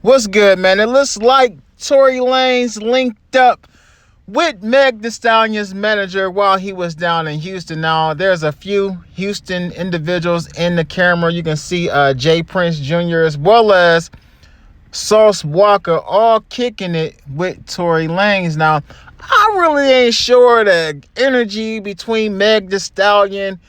What's good, man? It looks like Tory Lanez linked up with Meg Thee Stallion's manager while he was down in Houston. Now, there's a few Houston individuals in the camera. You can see Jay Prince Jr. as well as Sauce Walker all kicking it with Tory Lanez. Now, I really ain't sure the energy between Meg Thee Stallion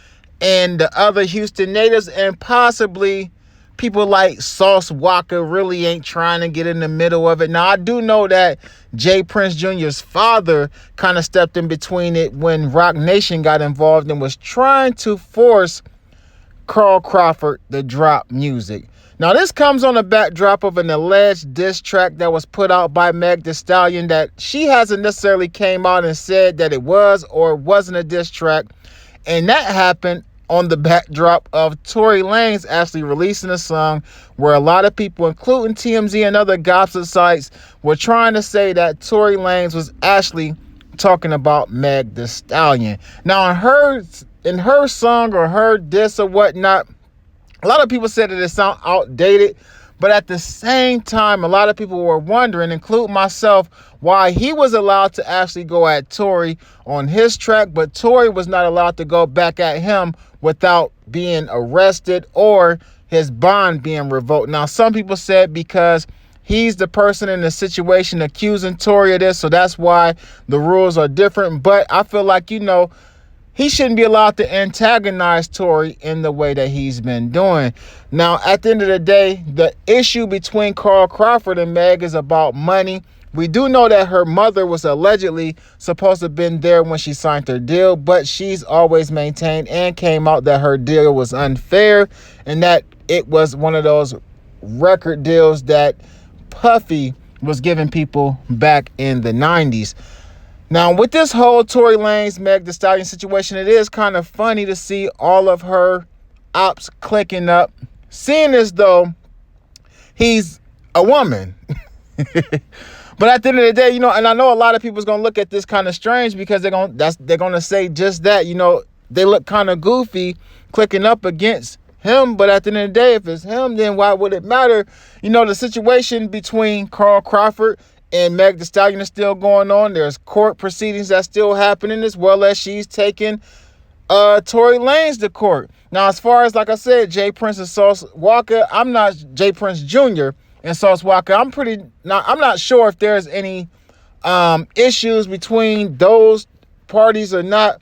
and the other Houston natives, and possibly people like Sauce Walker really ain't trying to get in the middle of it. Now, I do know that Jay Prince Jr.'s father kind of stepped in between it when Roc Nation got involved and was trying to force Crawford to drop music. Now, this comes on the backdrop of an alleged diss track that was put out by Meg Thee Stallion that she hasn't necessarily came out and said that it was or wasn't a diss track. And that happened on the backdrop of Tory Lanez actually releasing a song where a lot of people, including TMZ and other gossip sites, were trying to say that Tory Lanez was actually talking about Meg Thee Stallion. Now, in her song or her diss or whatnot, a lot of people said that it sounded outdated, but at the same time, a lot of people were wondering, including myself, why he was allowed to actually go at Tory on his track, but Tory was not allowed to go back at him without being arrested or his bond being revoked. Now, some people said because he's the person in the situation accusing Tory of this, so that's why the rules are different. But I feel like, he shouldn't be allowed to antagonize Tory in the way that he's been doing. Now, at the end of the day, the issue between Crawford and Meg is about money. We do know that her mother was allegedly supposed to have been there when she signed her deal, but she's always maintained and came out that her deal was unfair and that it was one of those record deals that Puffy was giving people back in the 90s. Now, with this whole Tory Lanez, Meg Thee Stallion situation, it is kind of funny to see all of her ops clicking up, seeing as though he's a woman. But at the end of the day, and I know a lot of people's gonna look at this kind of strange because they're gonna say just that, they look kind of goofy clicking up against him. But at the end of the day, if it's him, then why would it matter? The situation between Crawford and Meg Thee Stallion is still going on. There's court proceedings that's still happening, as well as she's taking Tory Lanez to court. Now, as far as, like I said, Jay Prince and Sauce Walker, I'm not Jay Prince Jr. and Sauce Walker. I'm not sure if there's any issues between those parties or not.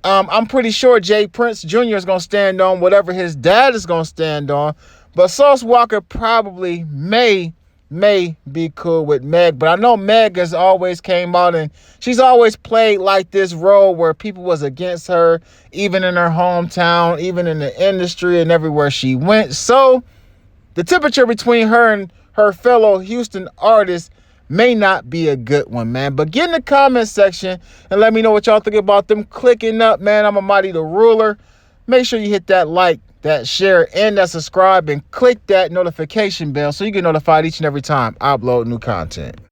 I'm pretty sure Jay Prince Jr. is going to stand on whatever his dad is going to stand on. But Sauce Walker probably may be cool with Meg. But I know Meg has always came out and she's always played like this role where people was against her, even in her hometown, even in the industry and everywhere she went. So the temperature between her and her fellow Houston artists may not be a good one, man. But get in the comment section and let me know what y'all think about them clicking up, man. I'm Almighty the Ruler. Make sure you hit that like, that share, and that subscribe, and click that notification bell so you get notified each and every time I upload new content.